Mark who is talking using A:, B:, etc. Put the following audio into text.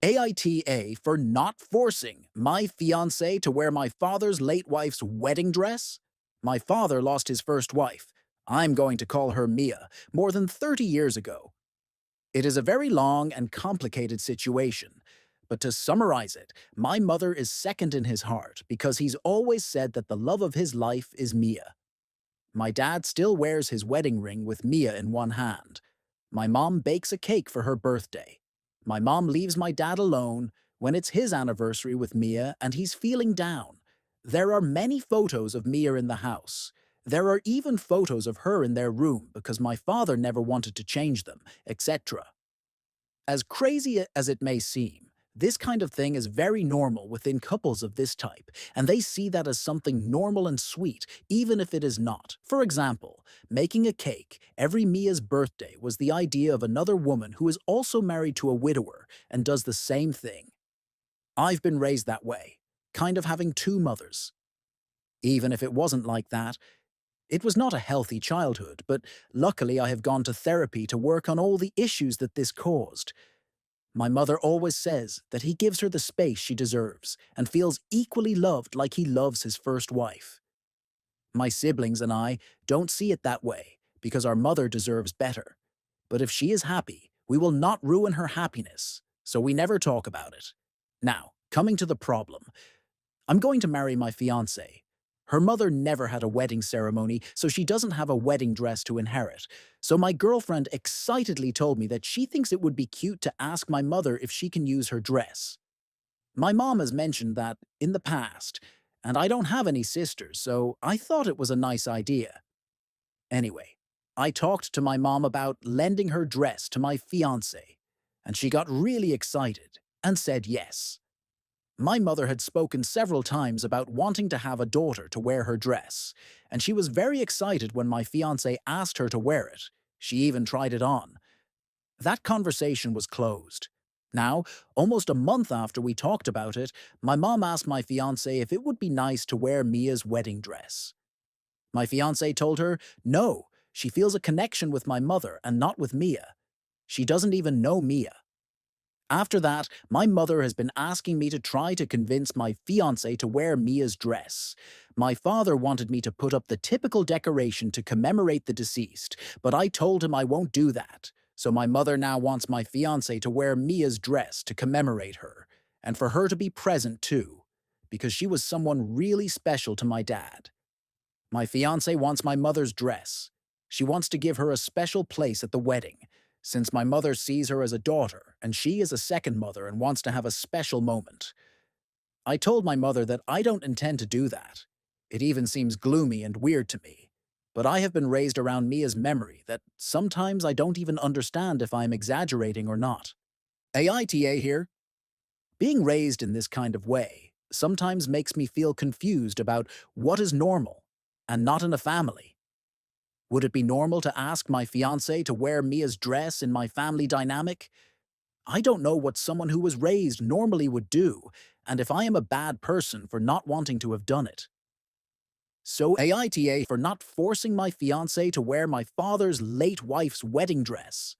A: Aita for not forcing my fiancée to wear my father's late wife's wedding dress? My father lost his first wife. I'm going to call her Mia, more than 30 years ago. It is a very long and complicated situation, but to summarize it, my mother is second in his heart because he's always said that the love of his life is Mia. My dad still wears his wedding ring with Mia in one hand. My mom bakes a cake for her birthday. My mom leaves my dad alone when it's his anniversary with Mia and he's feeling down. There are many photos of Mia in the house. There are even photos of her in their room because my father never wanted to change them, etc. As crazy as it may seem, this kind of thing is very normal within couples of this type, and they see that as something normal and sweet, even if it is not. For example, making a cake every Mia's birthday was the idea of another woman who is also married to a widower and does the same thing. I've been raised that way, kind of having two mothers. Even if it wasn't like that, it was not a healthy childhood, but luckily I have gone to therapy to work on all the issues that this caused. My mother always says that he gives her the space she deserves and feels equally loved like he loves his first wife. My siblings and I don't see it that way because our mother deserves better. But if she is happy, we will not ruin her happiness, so we never talk about it. Now, coming to the problem, I'm going to marry my fiancée. Her mother never had a wedding ceremony, so she doesn't have a wedding dress to inherit. So my girlfriend excitedly told me that she thinks it would be cute to ask my mother if she can use her dress. My mom has mentioned that in the past, and I don't have any sisters, so I thought it was a nice idea. Anyway, I talked to my mom about lending her dress to my fiancé, and she got really excited and said yes. My mother had spoken several times about wanting to have a daughter to wear her dress, and she was very excited when my fiancé asked her to wear it. She even tried it on. That conversation was closed. Now, almost a month after we talked about it, my mom asked my fiancé if it would be nice to wear Mia's wedding dress. My fiancé told her, no, she feels a connection with my mother and not with Mia. She doesn't even know Mia. After that, my mother has been asking me to try to convince my fiancé to wear Mia's dress. My father wanted me to put up the typical decoration to commemorate the deceased, but I told him I won't do that. So my mother now wants my fiancé to wear Mia's dress to commemorate her, and for her to be present too, because she was someone really special to my dad. My fiancé wants my mother's dress. She wants to give her a special place at the wedding, since my mother sees her as a daughter and she is a second mother and wants to have a special moment. I told my mother that I don't intend to do that. It even seems gloomy and weird to me. But I have been raised around Mia's memory that sometimes I don't even understand if I am exaggerating or not. Aita here. Being raised in this kind of way sometimes makes me feel confused about what is normal and not in a family. Would it be normal to ask my fiancé to wear Mia's dress in my family dynamic? I don't know what someone who was raised normally would do, and if I am a bad person for not wanting to have done it. So Aita for not forcing my fiancé to wear my father's late wife's wedding dress.